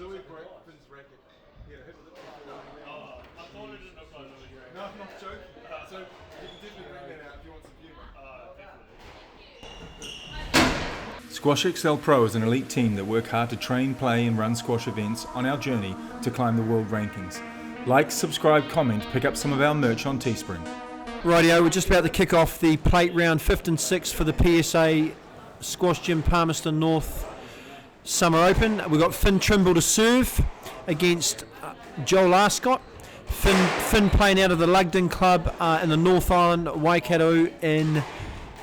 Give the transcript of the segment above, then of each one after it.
So we break Finn's racket. Yeah, hit with it. I thought it didn't look like Louis racket. No, I'm not joking. So you can definitely bring that out if you want some humour. Definitely. Squash XLPRO is an elite team that work hard to train, play and run squash events on our journey to climb the world rankings. Like, subscribe, comment, pick up some of our merch on Teespring. Rightio, we're just about to kick off the plate round 5th and 6th for the PSA SquashGym Palmerston North Summer Open. We've got TRIMBLE to serve against Joel ARSCOTT. Finn playing out of the Lugden Club in the North Island, Waikato in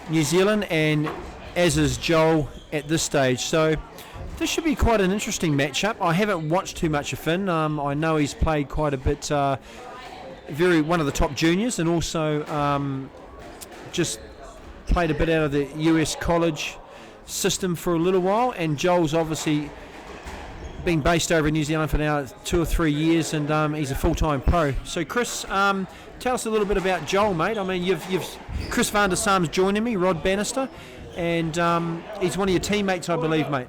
New Zealand, and as is Joel at this stage. So this should be quite an interesting matchup. I haven't watched too much of Finn. I know he's played quite a bit, one of the top juniors, and also just played a bit out of the US college system for a little while. And Joel's obviously been based over in New Zealand for now 2 or 3 years, and he's a full-time pro. So Chris, tell us a little bit about Joel, mate. I mean, you've Chris van der Sam's joining me, Rod Bannister, and he's one of your teammates, I believe, mate.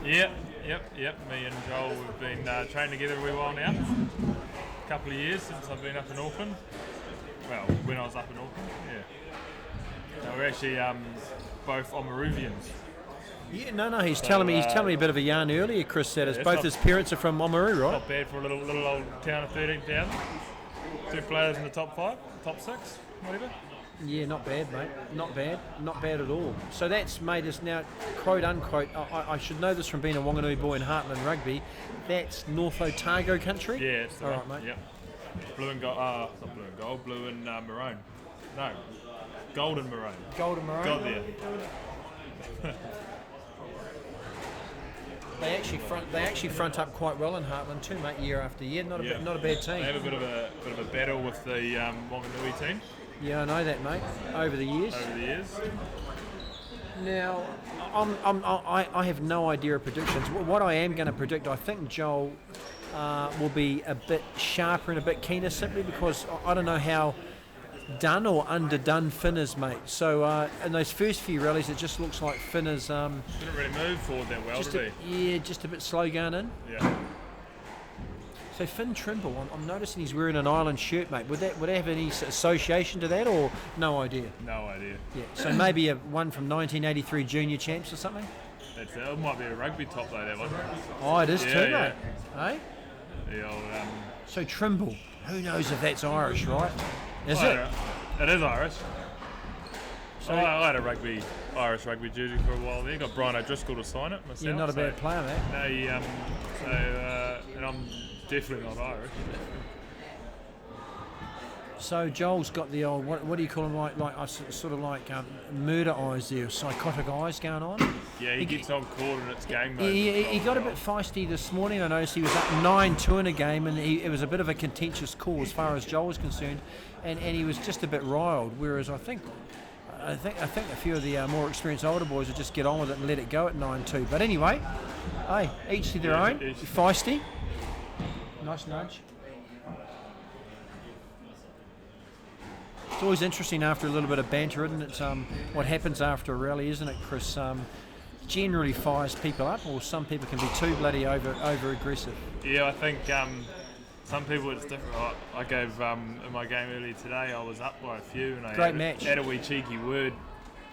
Yep. Me and Joel, we've been training together a wee while now. A couple of years since I've been up in Auckland. Well, when I was up in Auckland, yeah. No, we're actually both Oamaruvians. Yeah, no, he's telling me a bit of a yarn earlier, Chris said. Yeah, both his parents are from Oamaru, right? Not bad for a little old town of 13,000. 2 players in the top 5, top 6, whatever. Yeah, not bad, mate. Not bad at all. So that's made us now, quote unquote, I should know this from being a Wanganui boy in Heartland Rugby, that's North Otago country? Yeah, it's the all right, right, mate. Yep. Blue and gold, not blue and gold, blue and maroon. No, gold and maroon. Gold and maroon? Got there. They actually front up quite well in Heartland too, mate, year after year. Not a bad team. They have a bit of a battle with the Wanganui team. Yeah, I know that, mate. Over the years. Now, I have no idea of predictions. What I am going to predict, I think Joel will be a bit sharper and a bit keener, simply because I don't know how done or underdone Finn is, mate. So in those first few rallies, it just looks like Finn is didn't really move forward that well, did he? Yeah, just a bit slow going in. Yeah. So Finn Trimble, I'm noticing he's wearing an island shirt, mate. Would that have any association to that, or no idea? No idea. Yeah. So maybe one from 1983 Junior Champs or something. It might be a rugby top though, that one. Oh, it is too, yeah. mate. Hey. The old. So Trimble, who knows if that's Irish, right? Is it? It is Irish. So I had a Irish rugby jersey for a while there. Got Brian O'Driscoll to sign it myself. You're not a bad player, mate. No, and I'm definitely not Irish. So Joel's got the old, what do you call them, like murder eyes there, psychotic eyes going on. Yeah, he gets on court and it's game mode. He got a bit feisty this morning. I noticed he was up 9-2 in a game, and it was a bit of a contentious call as far as Joel was concerned, and he was just a bit riled. Whereas I think a few of the more experienced older boys would just get on with it and let it go at 9-2. But anyway, hey, each to their own. Feisty. Nice nudge. It's always interesting after a little bit of banter, isn't it? What happens after a rally, isn't it, Chris? Generally fires people up, or some people can be too bloody over aggressive. Yeah, I think some people it's different. I gave in my game earlier today, I was up by a few, and I had a wee cheeky word.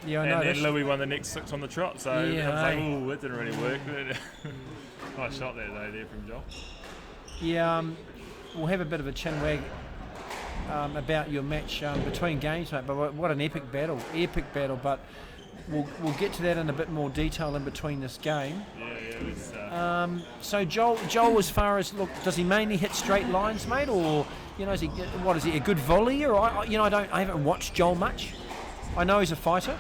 Yeah, I know. And then Louis won the next 6 on the trot, so yeah, I was like, ooh, it didn't really work. Nice shot there from Joel. Yeah, we'll have a bit of a chin wag about your match between games, mate. But what an epic battle! But we'll get to that in a bit more detail in between this game. Yeah, it was. So Joel, as far as does he mainly hit straight lines, mate, or is he a good volleyer? Or I haven't watched Joel much. I know he's a fighter.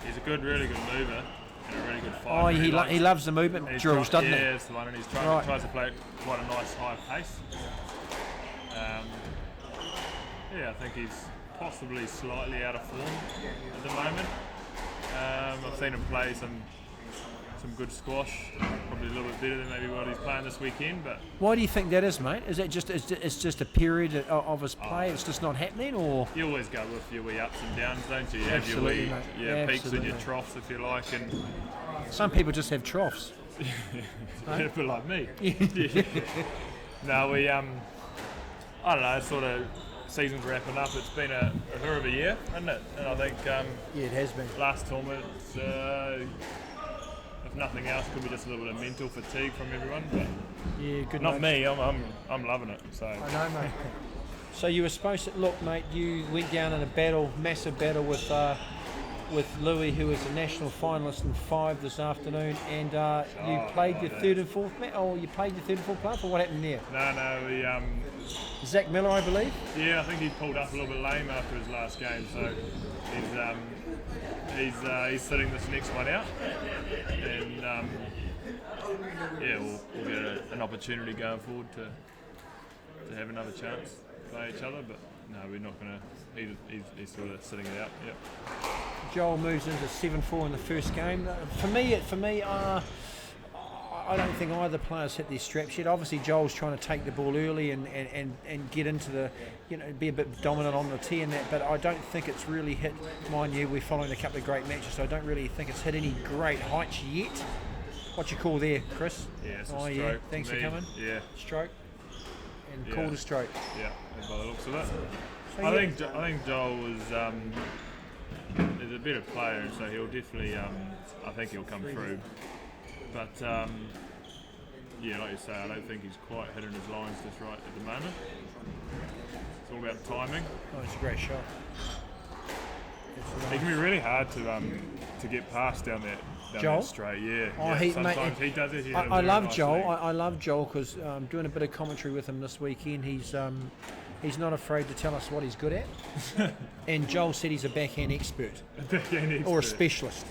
He's a really good mover and a really good fighter. Oh, he loves the movement drills, doesn't he? Yeah, that's the one, and he's tries to play at quite a nice high pace. I think he's possibly slightly out of form at the moment. I've seen him play some good squash, probably a little bit better than maybe what he's playing this weekend. But why do you think that is, mate? Is that it's just a period of his play? It's just not happening, or you always go with your wee ups and downs, don't you? You Absolutely, have your wee peaks and your troughs, if you like. And some people just have troughs. A bit like me. No, we I don't know. Sort of season's wrapping up. It's been a hell of a year, hasn't it? And I think Yeah, it has been. last tournament, if nothing else, could be just a little bit of mental fatigue from everyone. But Yeah, good. not mate. me. I'm loving it. So I know, mate. So you were supposed to look, mate. You went down in a battle, massive battle with Louis, who was a national finalist in 5 this afternoon, and you played your third and fourth match. Oh, you played your third and fourth player. Or what happened there? no, we Zach Miller, I believe. yeah, I think he pulled up a little bit lame after his last game, so he's sitting this next one out, and yeah, we'll get an opportunity going forward to have another chance to play each other, but no, we're not going to. He's sort of sitting it out. Yep. Joel moves into 7-4 in the first game. For me, I don't think either player's hit their straps yet. Obviously, Joel's trying to take the ball early and get into the, be a bit dominant on the tee and that. But I don't think it's really hit. Mind you, we're following a couple of great matches, so I don't really think it's hit any great heights yet. What you call there, Chris? Yeah, it's a Oh stroke. yeah, thanks for me. coming. Yeah, Stroke. And Yeah. called a stroke. yeah. By the looks of it, So, I yeah. think Joel is a better player, and so he'll definitely. I think he'll come through, but yeah, like you say, I don't think he's quite hitting his lines just right at the moment. It's all about timing. Oh, it's a great shot. It can be really hard to get past down that Joel? straight. Yeah. Oh, yeah. he- Sometimes mate, he does it. I love Joel. I love Joel because I'm doing a bit of commentary with him this weekend. He's not afraid to tell us what he's good at. And Joel said he's a backhand expert or a specialist.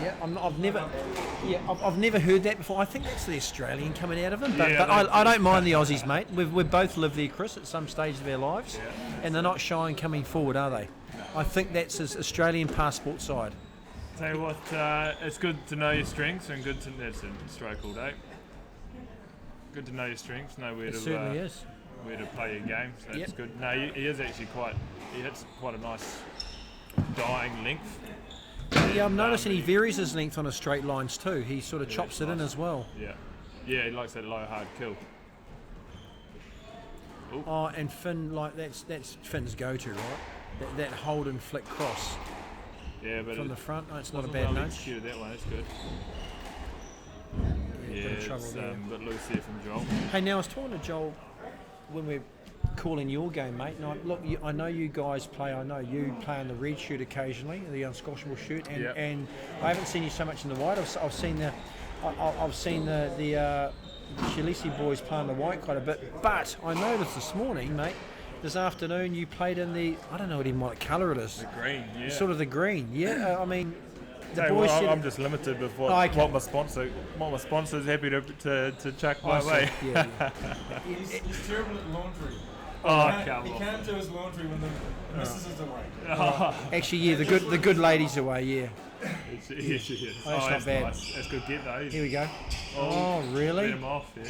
Yeah, I've never heard that before. I think that's the Australian coming out of him, but, Yeah, I don't mind the Aussies, mate. We've both lived there, Chris, at some stage of our lives, and they're not shy in coming forward, are they? I think that's his Australian passport side. Tell you what, it's good to know your strengths and good to. That's a stroke all day. Good to know your strengths, know where It to certainly is. where to play your game. So that's Yep. good. No, he is actually quite. He hits quite a nice dying length. Yeah, I'm noticing he varies his length on his straight lines too. He sort of chops it's it in nice. as well. Yeah, yeah, he likes that low hard kill. Oh, and Finn, like that's Finn's go-to, right? That hold and flick cross Yeah, but from it the front. No, it's not a wasn't bad well nudge. executed that one. That's good. Yeah, bit of trouble it's there. a bit loose there from Joel. Hey, now I was talking to Joel when we're calling your game, mate. And look, I know you guys play. I know you play on the red shirt occasionally, the unsquashable shirt, and, Yep. and I haven't seen you so much in the white. I've seen the Shilisi boys play on the white quite a bit. But I noticed this morning, mate, this afternoon you played in the, I don't know even what colour it is. The green, yeah. Sort of the green, yeah. I mean, the Hey, boys well, said I'm just limited with what, Oh, okay. what my sponsor's happy to chuck my way. Yeah. He's terrible at laundry. Oh, He come on. can't do his laundry when the missus is away. Actually, yeah, the good ladies away, yeah. She is. Oh, that's not that's bad. nice. That's good get though. Here we go. Oh, Oh, Let really? him off, yeah.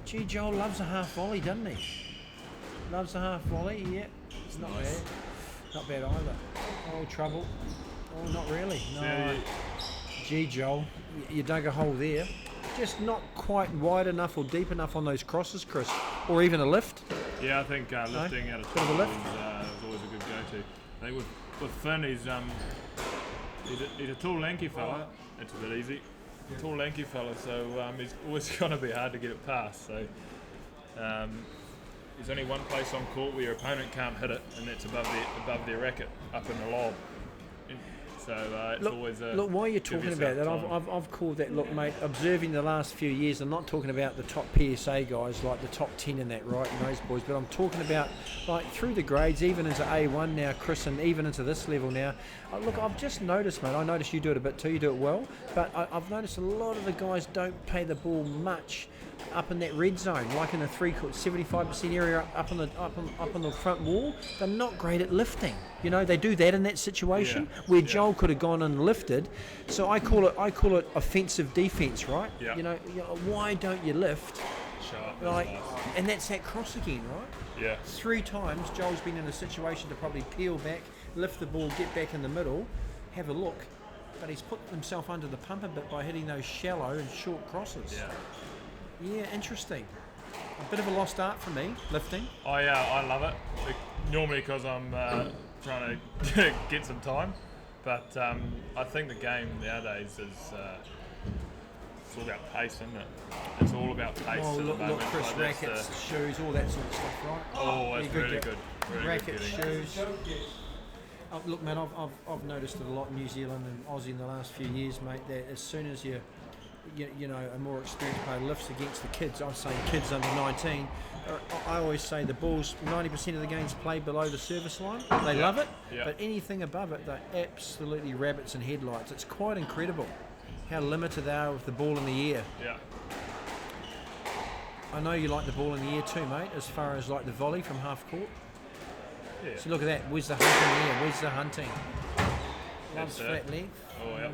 Gee, Joel loves a half volley, doesn't he? Loves a half volley, yeah. It's not Nice. bad. Not bad either. Oh, trouble. Oh, not really. No. So, Gee, Joel, you dug a hole there. Just not quite wide enough or deep enough on those crosses, Chris. Or even a lift. yeah, I think lifting out of Bit of a trouble lift. is always a good go-to. I think with Finn, he's a tall, lanky fella. It's a bit easy. Tall, lanky fella, so he's always going to be hard to get it past. So there's only one place on court where your opponent can't hit it, and that's above their racket, up in the lob. So it's always a. Look, while you're give talking about yourself that, time. I've called that. Look, mate, observing the last few years, I'm not talking about the top PSA guys like the top 10 in that, right, and those boys, but I'm talking about like through the grades, even into A1 now, Chris, and even into this level now. Look, I've just noticed, mate. I noticed you do it a bit too. You do it well, but I've noticed a lot of the guys don't play the ball much up in that red zone, like in the 75% area up on the front wall. They're not great at lifting. You know, they do that in that situation where Joel could have gone and lifted. So I call it offensive defense, right? Yeah. You know, why don't you lift? Sharp. Like, and that's that cross again, right? Yeah. 3 times Joel's been in a situation to probably peel back, lift the ball, get back in the middle, have a look, but he's put himself under the pump a bit by hitting those shallow and short crosses. Yeah, interesting. A bit of a lost art for me, lifting. I love it. Normally because I'm trying to get some time, but I think the game nowadays is it's all about pace, isn't it? It's all about pace Oh, at the look, moment. Chris, Like, that's rackets, shoes, all that sort of stuff, right? Oh, that's Yeah, really good. Really Rackets, good getting. shoes. Oh, look, man, I've noticed it a lot in New Zealand and Aussie in the last few years, mate, that as soon as you know, a more experienced player lifts against the kids, I'm saying kids under 19, I always say the balls, 90% of the games played below the service line. They love it, but anything above it, they're absolutely rabbits in headlights. It's quite incredible how limited they are with the ball in the air. Yeah. I know you like the ball in the air too, mate, as far as like the volley from half court. Yeah. So look at that, where's the hunting there? Where's the hunting? Loves That's it. flat length. Oh, yeah.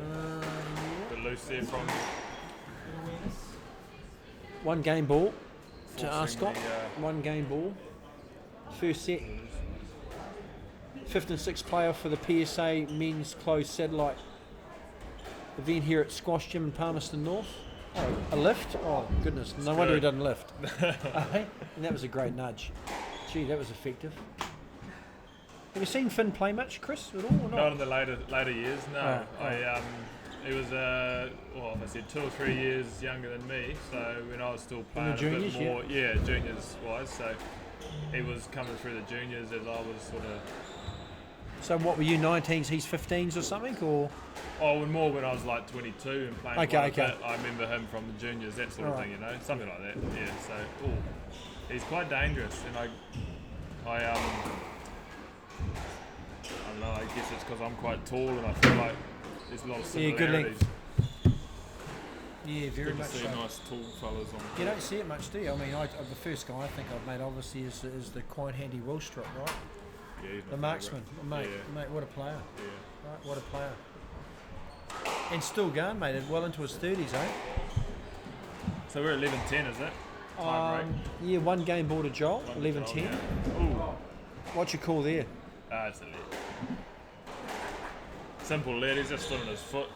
Bit loose there from One game ball to forcing ARSCOTT. the, One game ball. First set. 5th and 6th playoff for the PSA men's closed satellite event here at SquashGym in Palmerston North. Oh, a lift? Oh, goodness. No wonder he doesn't lift. And that was a great nudge. Gee, that was effective. Have you seen Finn play much, Chris, at all or not? Not in the later years, no. Oh. He was I said 2 or 3 years younger than me, so when I was still playing juniors, a bit more, juniors wise. So he was coming through the juniors as I was sort of. So what were you, 19s, he's 15s or something, or? Oh, more when I was like 22 and playing. Okay. Bit. I remember him from the juniors, that sort of thing, you know, something like that. Yeah. So, he's quite dangerous, and I don't know. I guess it's because I'm quite tall, and I feel like there's a lot of similarities. Good length. Yeah, very Good to much see so. nice tall fellas on. You don't see it much, do you? I mean, the first guy I think I've made obviously is the quite handy Wilstrop, right? Yeah, he's The my marksman, favourite. mate, what a player! Yeah. Right, what a player! And still going, mate, well into his 30s, eh? So we're 11-10, is it? Time break. Yeah, one game ball to Joel, 11-10. Yeah. Ooh. What's your call there? It's a lead. Simple lead, he's just stood on his foot.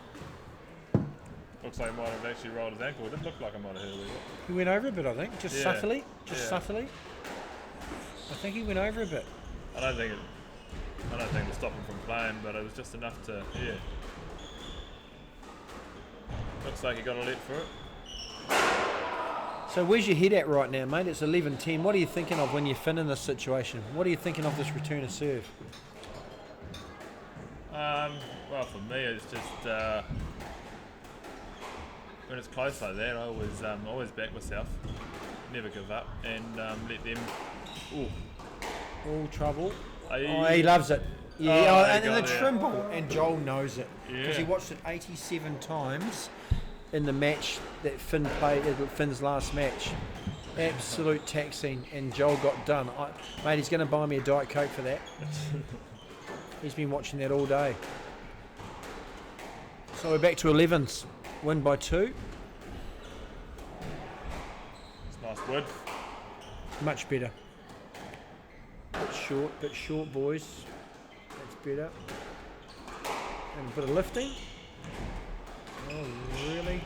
Looks like he might have actually rolled his ankle. It didn't look like I might have hit a wee bit. He went over a bit, I think, just Yeah. subtly. Yeah. Subtly. I think he went over a bit. I don't think it stopped him from playing, but it was just enough to, Looks like he got a lead for it. So where's your head at right now, mate? It's 11-10. What are you thinking of when you're Finn in this situation? What are you thinking of this return of serve? Well, for me, it's just when it's close like that, I always back myself, never give up, and let them. All trouble. Aye. He loves it. Yeah, and the God, yeah. trimble. And Joel knows it. Because Yeah. he watched it 87 times in the match that Finn played, Finn's last match. Absolute taxing, and Joel got done. Mate, he's going to buy me a Diet Coke for that. He's been watching that all day. So we're back to 11s. Win by 2. It's nice wood. Much better. Bit short, boys. That's better. And a bit of lifting. Oh, really?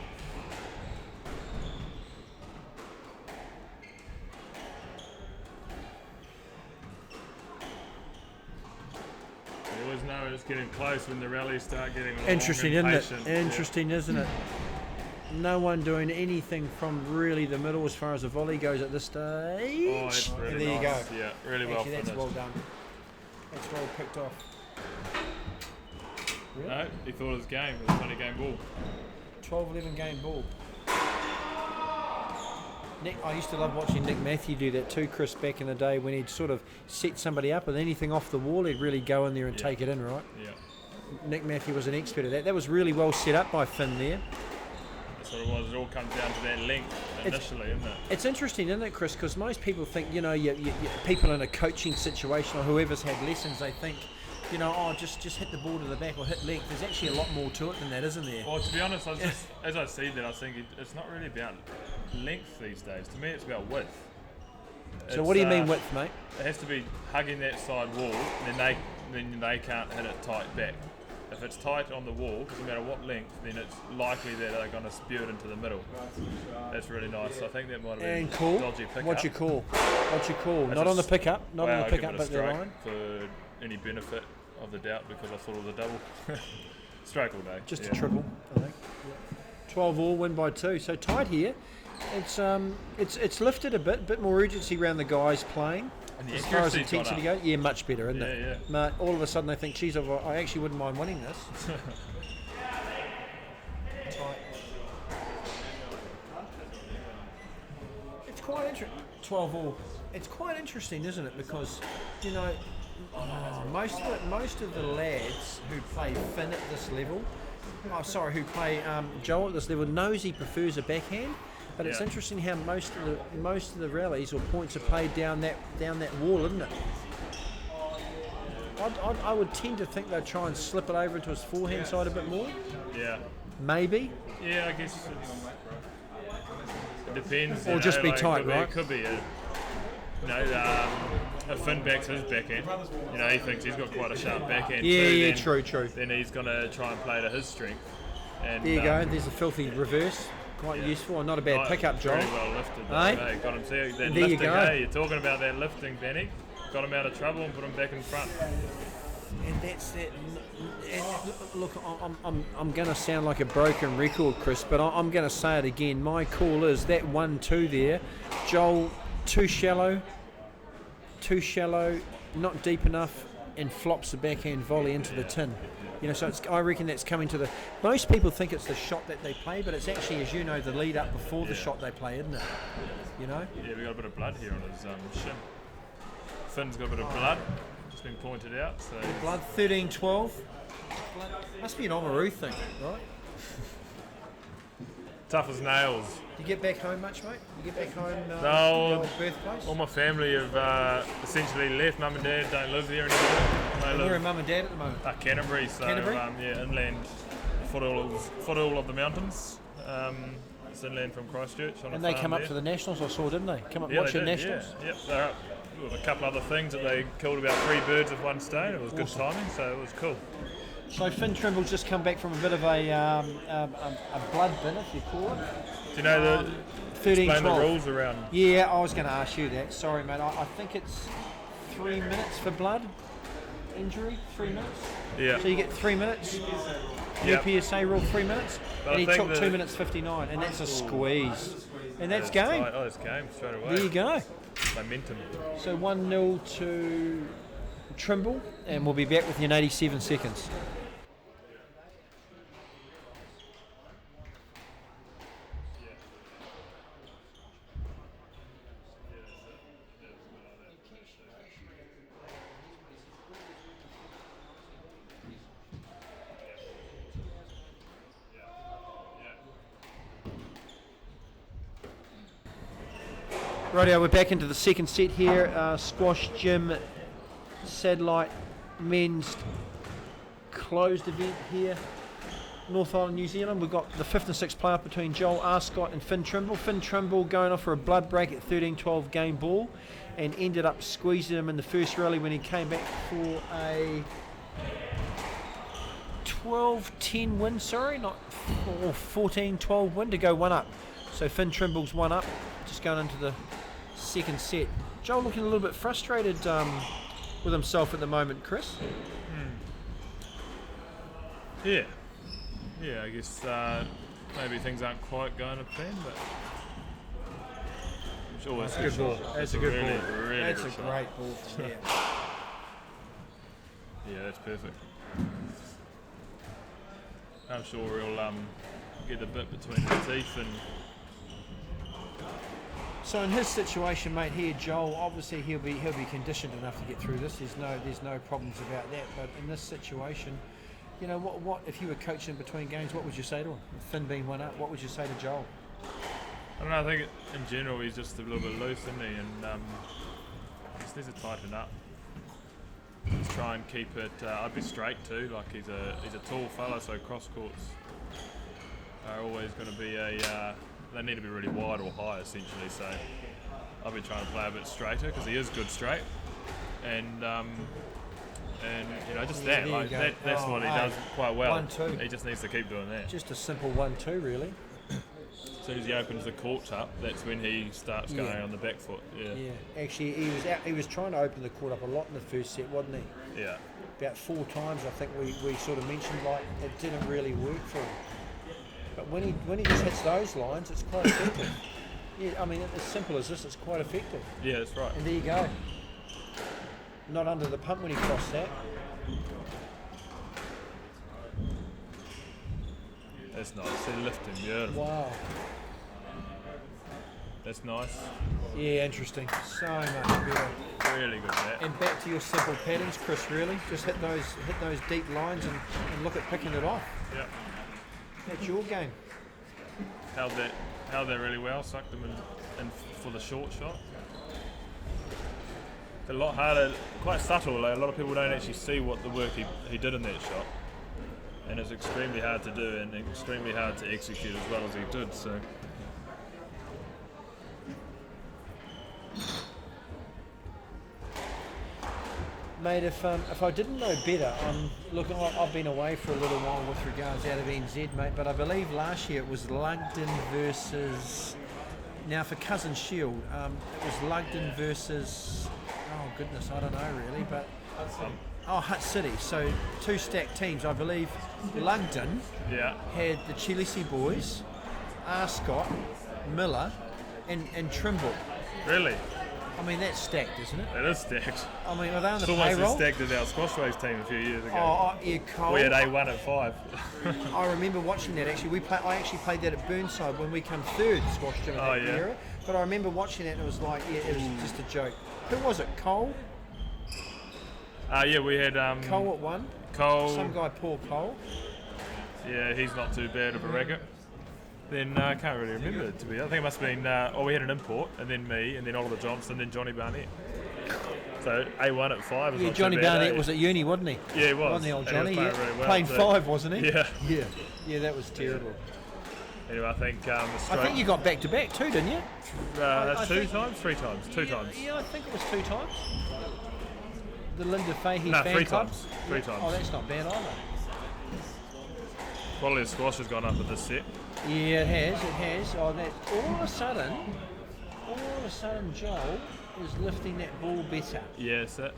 You always know it's getting close when the rallies start getting long. Interesting, and isn't it? patient. Interesting, isn't it? No one doing anything from really the middle as far as the volley goes at this stage. Oh, it's really and there you nice. go. Yeah, really well Actually, that's finished. well done. That's well picked off. Really? No, he thought it was game. It was only game ball. 12-11 game ball. I used to love watching Nick Matthew do that too, Chris, back in the day when he'd sort of set somebody up and anything off the wall, he'd really go in there and take it in, right? Yeah. Nick Matthew was an expert at that. That was really well set up by Finn there. That's what it was. It all comes down to that length initially, isn't it? It's interesting, isn't it, Chris? Because most people think, you people in a coaching situation or whoever's had lessons, they think, just hit the ball to the back or hit length. There's actually a lot more to it than that, isn't there? Well, to be honest, as I see that, I think it's not really about length these days. To me, it's about width. So what do you mean width, mate? It has to be hugging that side wall, and then they can't hit it tight back. if it's tight on the wall, doesn't matter what length, then it's likely that they're going to spew it into the middle. That's really nice. I think that might have been And cool. dodgy pickup. What's your call? Not on the pickup. Not on the pickup, but the line. For any benefit of the doubt, because I thought it was a double. Stroke all day. Just a triple, I think. 12 all, win by 2. So tight here. It's lifted a bit more urgency around the guys playing. And the as far as accuracy's gone intensity up. goes, yeah, much better, isn't it? Yeah. But all of a sudden they think, geez, I actually wouldn't mind winning this. It's quite interesting. 12 all. It's quite interesting, isn't it? Because most of the lads who play Finn at this level, who play Joel at this level, knows he prefers a backhand. But it's interesting how most of the rallies or points are played down that wall, isn't it? I would tend to think they'd try and slip it over into his forehand side a bit more. Yeah. Maybe. Yeah, I guess it depends. Or just be tight, right? It could be if Finn backs his backhand, he thinks he's got quite a sharp backhand. Yeah, too, true. Then he's going to try and play to his strength. And, there you go. There's a filthy reverse. Quite useful, and not a bad pickup, Joel. Very well lifted. Hey? Got him there. That There you lifting, go. You're talking about that lifting, Benny. Got him out of trouble and put him back in front. And that's that. Look, I'm going to sound like a broken record, Chris, but I'm going to say it again. My call is that 1-2 there. Joel, too shallow, not deep enough, and flops the backhand volley into the tin. So I reckon that's coming to the... Most people think it's the shot that they play, but it's actually, as you know, the lead up before the shot they play, isn't it? Yeah, we got a bit of blood here on his shin. Finn's got a bit of blood, just been pointed out. So blood, 13-12. Must be an Oamaru thing, right? Tough as nails. Do you get back home much, mate? You get back home to No, the old birthplace? All my family have essentially left. Mum and Dad don't live there anymore. And where are Mum and Dad at the moment? Canterbury, so Canterbury? Inland, foothill of the mountains. It's inland from Christchurch. And they come up to the Nationals, I saw, didn't they? Come up and watch the Nationals? Yep, they're up with a couple other things that they killed about 3 birds with one stone. It was good timing, so it was cool. So Finn Trimble's just come back from a bit of a blood bin, if you call it. Do you know explain the rules around? Yeah, I was going to ask you that. Sorry, mate. I think it's 3 minutes for blood injury. 3 minutes. Yeah. So you get 3 minutes. Yep. New PSA rule, 3 minutes. But and I he think took 2 minutes 59, and that's a squeeze. And that's game. Oh, it's game straight away. There you go. Momentum. So 1-0 to Trimble, and we'll be back with you in 87 seconds. Rightio, we're back into the second set here. SquashGym Satellite Men's closed event here, North Island, New Zealand. We've got the 5th and 6th playoff between Joel ARSCOTT and Finn Trimble. Finn Trimble going off for a blood break at 13-12 game ball and ended up squeezing him in the first rally when he came back for a 12-10 win, or 14-12 win to go 1 up. So Finn Trimble's 1 up, just going into the second set. Joel looking a little bit frustrated with himself at the moment, Chris. Yeah, I guess maybe things aren't quite going to plan, but it's always That's a good ball. That's a good really, ball. Really That's good a shot. great ball from there. Yeah, that's perfect. I'm sure he'll get the bit between his teeth and. So in his situation, mate, here, Joel, obviously he'll be conditioned enough to get through this. There's no problems about that. But in this situation, what if you were coaching between games? What would you say to him? With Finn being 1 up, what would you say to Joel? I don't know. I think in general he's just a little bit loose, isn't he? And just needs to tighten up. Just try and keep it. I'd be straight too. Like he's a tall fella, so cross courts are always going to be they need to be really wide or high essentially, so I've been trying to play a bit straighter because he is good straight, and And just Yeah, that, there you go. that's what he Oh, does quite well. 1-2. He just needs to keep doing that. Just a simple 1-2, really. As soon as he opens the court up, that's when he starts going on the back foot. Yeah. Yeah, actually, he was trying to open the court up a lot in the first set, wasn't he? Yeah. About 4 times, I think we sort of mentioned, like, it didn't really work for him. But when he just hits those lines, it's quite effective. Yeah, I mean, as simple as this, it's quite effective. Yeah, that's right. And there you go. Not under the pump when he crossed that. That's nice. They're lifting, beautiful. Wow. That's nice. Yeah, interesting. So much better. Really good at that. And back to your simple patterns, Chris. Really, just hit those deep lines and look at picking it off. Yeah. That's your game. Held that really well. Sucked them in for the short shot. It's a lot harder, quite subtle. Like, a lot of people don't actually see what the work he did in that shot, and it's extremely hard to do and extremely hard to execute as well as he did. So. Mate, if I didn't know better, look, I've been away for a little while with regards out of NZ, mate, but I believe last year it was Lugden versus, now for Cousin Shield, it was Lugden versus, oh goodness, I don't know really, but, Hutt City, so 2 stacked teams. I believe Lugden had the Chelsea boys, ARSCOTT, Miller, and Trimble. Really? I mean, that's stacked, isn't it? It is stacked. I mean, are they on the It's almost payroll? as stacked as our Squash Waves team a few years ago. Oh, yeah, Cole. We had A1 at 5. I remember watching that actually. I actually played that at Burnside when we come third Squash Gym in that era. But I remember watching that and it was like, yeah, it was just a joke. Who was it? Cole? Yeah, we had Cole at 1. Cole. Some guy, Paul Cole. Yeah, he's not too bad of a racket. Then I can't really remember, to be honest. I think it must have been, we had an import, and then me, and then Oliver Johnson, then Johnny Barnett. So A1 at 5 is Yeah, not Johnny too bad, Barnett eh? was at uni, wasn't he? Yeah, he was. Wasn't the old And he was Johnny? playing Yeah. really well Playing too. 5, wasn't he? Yeah. Yeah, that was terrible. Anyway, I think the I stroke... think you got back to back too, didn't you? that's I 2 think- times? 3 times? 2 times. Yeah, I think it was 2 times. The Linda Fahey No, fan 3 club. times. 3 times. Oh, that's not bad either. Quality of squash has gone up with this set. Yeah, it has. Oh, that all of a sudden, Joel is lifting that ball better. Yeah, that's it.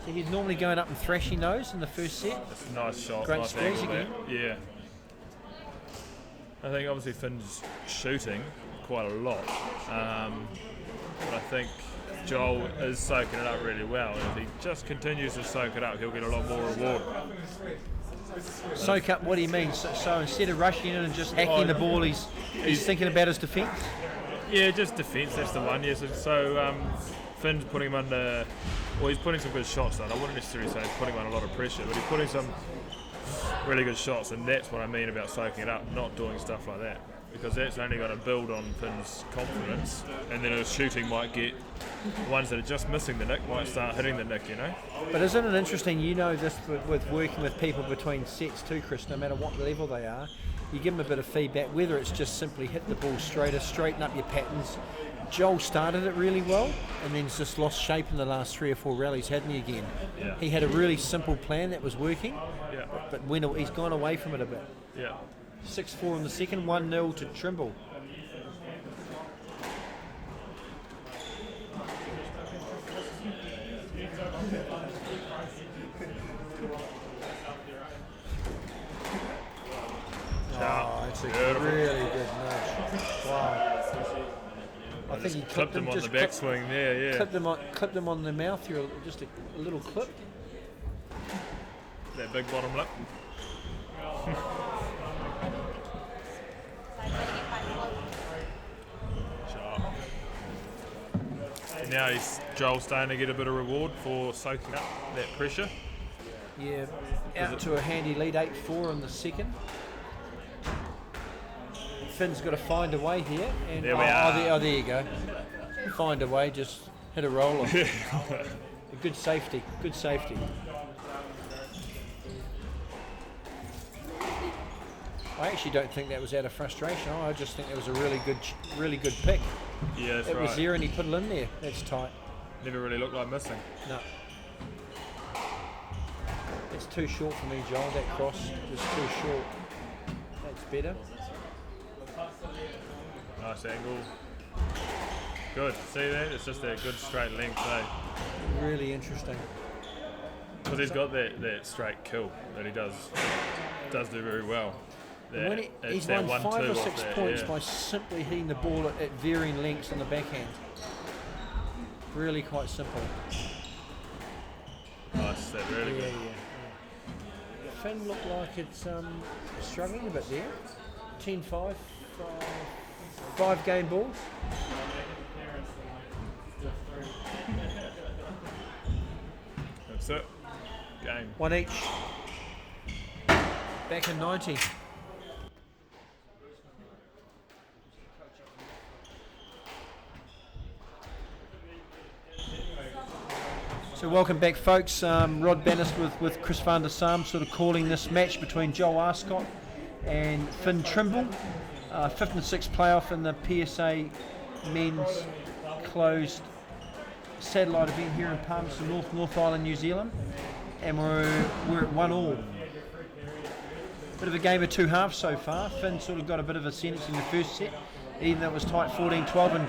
So he's normally going up and thrashing those in the first set. It's a nice shot. Great nice squeeze angle there. again. Yeah. I think obviously Finn's shooting quite a lot, but I think Joel is soaking it up really well. If he just continues to soak it up, he'll get a lot more reward. Soak up, what do you mean? So instead of rushing in and just hacking the ball, he's thinking about his defence? Yeah, just defence, that's the one. Yes, so Finn's putting him under, well, he's putting some good shots on. I wouldn't necessarily say he's putting him under a lot of pressure, but he's putting some really good shots, and that's what I mean about soaking it up, not doing stuff like that. Because that's only going to build on Finn's confidence, and then his shooting might get, the ones that are just missing the nick might start hitting the nick, you know? But isn't it interesting, you know this with working with people between sets too, Chris, no matter what level they are, you give them a bit of feedback, whether it's just simply hit the ball straighter, straighten up your patterns. Joel started it really well and then just lost shape in the last 3 or 4 rallies, hadn't he, again? Yeah. He had a really simple plan that was working, Yeah. but he's gone away from it a bit. Yeah. 6-4 in the second, 1-0 to Trimble. Oh, that's a Beautiful. really good nudge. Wow. I think he Clipped him on the backswing there, yeah. Clipped him on the mouth here, just a little clip. That big bottom lip. Sharp. And now Joel's starting to get a bit of reward for soaking up that pressure. Yeah, out to a handy lead 8-4 in the second. Finn's got to find a way here. And There we are. there you go. Find a way, just hit a roller. Good safety, good safety. I actually don't think that was out of frustration. I just think that was a really good pick. Yeah, that's It right. was there and he put it in there. That's tight. Never really looked like missing. No. too short for me, Joel. That cross was too short. That's better. Nice angle. Good. See that? It's just that good straight length, eh? Really interesting. Because he's got that straight kill that he does do very well. And when he's won 5 or 6 points by simply hitting the ball at varying lengths on the backhand. Really quite simple. Nice, that really good. Yeah. Finn looked like it's struggling a bit there. 10-5, 5 game balls. That's it. Game. 1 each. Back in 90. So welcome back, folks. Rod Bannister with Chris van der Sam sort of calling this match between Joel ARSCOTT and Finn Trimble. 5th and 6th playoff in the PSA men's closed satellite event here in Palmerston North Island, New Zealand. And we're at 1-1. Bit of a game of 2 halves so far. Finn sort of got a bit of ascendancy in the first set, even though it was tight 14-12, and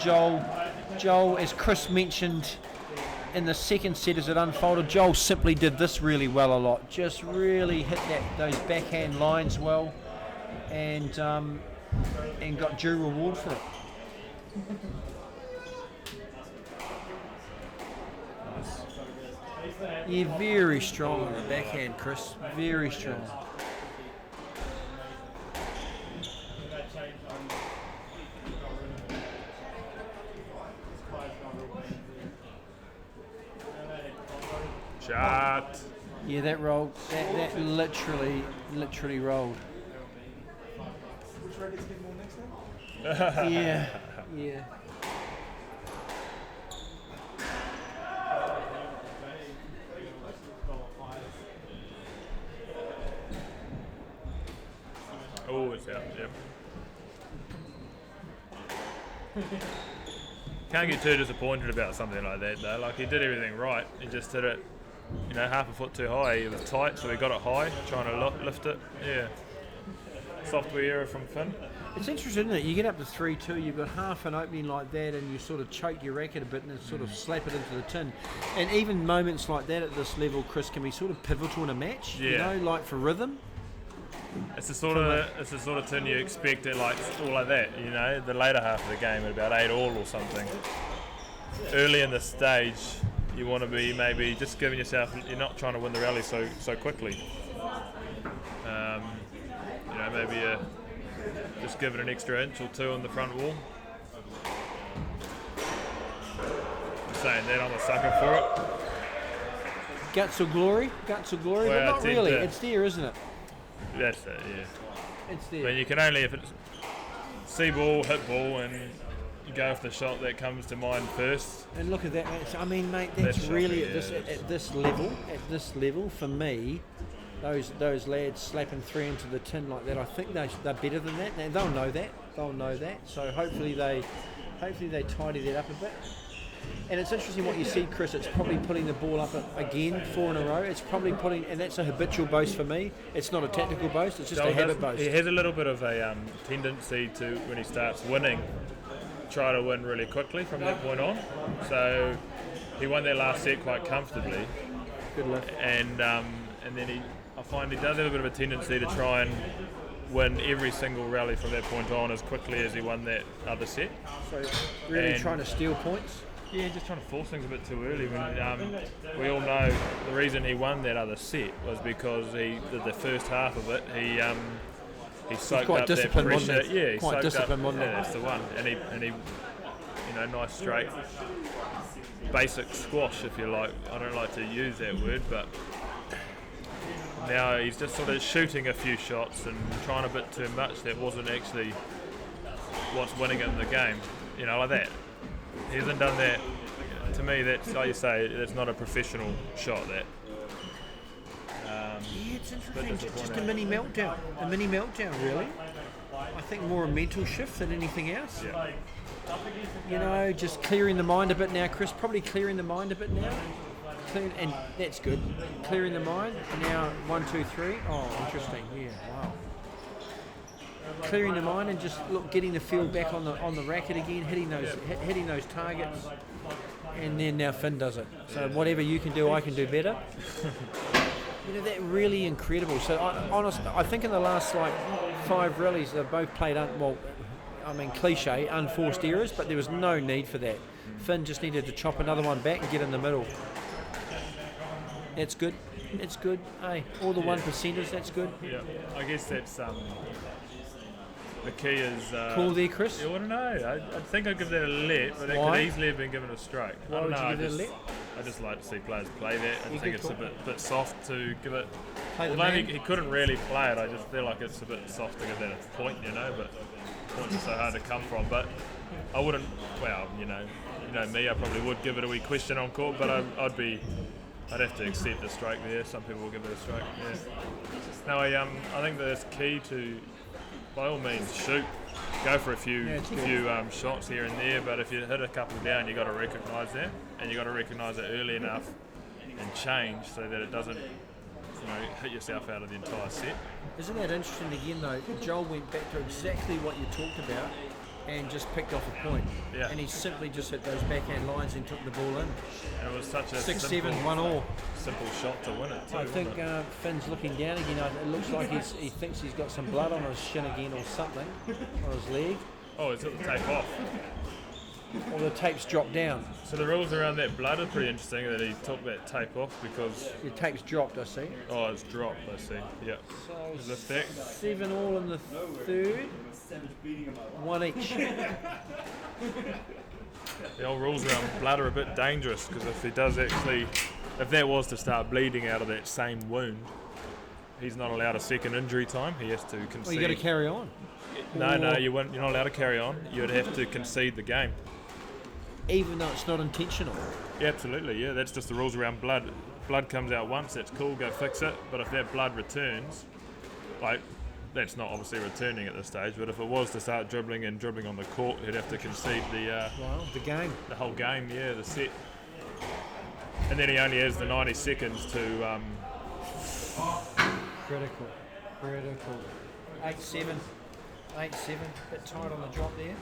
Joel, as Chris mentioned in the second set as it unfolded, Joel simply did this really well a lot. Just really hit those backhand lines well, and got due reward for it. Yeah, very strong on the backhand, Chris. Very strong. Shot. Yeah, that rolled. That literally rolled. Which rackets get more next time? Yeah. Oh, it's out, yep. Can't get too disappointed about something like that though. Like, he did everything right. He just did it, half a foot too high. It was tight, so he got it high, trying to lift it. Yeah. Software error from Finn. It's interesting, isn't it? You get up to 3-2, you've got half an opening like that, and you sort of choke your racket a bit and then sort of slap it into the tin. And even moments like that at this level, Chris, can be sort of pivotal in a match. Yeah. Like for rhythm. It's the sort of tin you expect it, like all like that. The later half of the game at about 8-all or something. Early in the stage, you want to be maybe just giving yourself. You're not trying to win the rally so quickly. Maybe just give it an extra inch or 2 on the front wall. I'm saying that, I'm a sucker for it. Guts or glory, well, but not really. It's there, isn't it? That's it, yeah. It's there. I mean, you can only, if it's see ball, hit ball, and you go for the shot that comes to mind first. And look at that, mate. I mean, mate, that's really at this level for me. Those lads slapping 3 into the tin like that, I think they're better than that. Now, they'll know that. So hopefully they tidy that up a bit. And it's interesting what you see, Chris. It's probably putting the ball up again 4 in a row. It's probably putting, and that's a habitual boast for me. It's not a tactical boast. It's just a habit boast. He has a little bit of a tendency to, when he starts winning, try to win really quickly from that point on. So he won that last set quite comfortably. Good luck. And then I find he does have a bit of a tendency to try and win every single rally from that point on as quickly as he won that other set. So really trying to steal points? Yeah, just trying to force things a bit too early. When we all know the reason he won that other set was because he did the first half of it. He soaked up that pressure. Yeah, he quite disciplined, wasn't he? That's the one. And he nice straight basic squash, if you like. I don't like to use that word, but now he's just sort of shooting a few shots and trying a bit too much. That wasn't actually what's winning him the game. Like that. He hasn't done that. To me, that's, like you say, that's not a professional shot, that. Yeah, it's interesting. Just a mini meltdown. Really. I think more a mental shift than anything else. Yeah. Just clearing the mind a bit now, Chris. Probably clearing the mind a bit now. and that's good. Clearing the mind. Now 1, 2, 3. Oh, interesting. Yeah, wow. Clearing the mind and just getting the feel back on the racket again, hitting those targets, and then now Finn does it. So whatever you can do, I can do better. That really incredible. So I think in the last 5 rallies they've both played cliche, unforced errors, but there was no need for that. Finn just needed to chop another one back and get in the middle. That's good. It's good. Hey, all the 1%ers, that's good. Yeah, I guess that's the key is... Call there, Chris? I don't know. I think I'd give that a let, but that could easily have been given a stroke. Why would you give it a let? I just like to see players play that. I think it's a bit soft to give it... Although he couldn't really play it, I just feel like it's a bit soft to give that a point, but points are so hard to come from. But I wouldn't... Well, you know me, I probably would give it a wee question on court, but I'd have to accept a stroke there. Some people will give it a stroke, yeah. No, I think that it's key to... By all means, shoot. Go for a few shots here and there, but if you hit a couple down, you've got to recognise that, and you've got to recognise it early enough and change so that it doesn't, hit yourself out of the entire set. Isn't that interesting again, though? Joel went back to exactly what you talked about and just picked off a point. Yeah. And he simply just hit those backhand lines and took the ball in. And it was such a 6-7, 1 all. Simple shot to win it too. I think Finn's looking down again. It looks like he thinks he's got some blood on his shin again or something, or his leg. Oh, it's took the tape off. Or the tape's dropped down. So the rules around that blood are pretty interesting, that he took that tape off because... The tape's dropped, I see. Oh, it's dropped, I see, yeah. So lift that. 7 all in the third. 1 each. The old rules around blood are a bit dangerous because if that was to start bleeding out of that same wound, he's not allowed a second injury time. He has to concede. Well, you got to carry on. No, you're not allowed to carry on. You'd have to concede the game. Even though it's not intentional? Yeah, absolutely, yeah. That's just the rules around blood. Blood comes out once, that's cool, go fix it. But if that blood returns, that's not obviously returning at this stage, but if it was to start dribbling on the court, he'd have to concede the game. The whole game, yeah, the set. And then he only has the 90 seconds to... Critical. 8-7. 8-7. Bit tight on the drop there.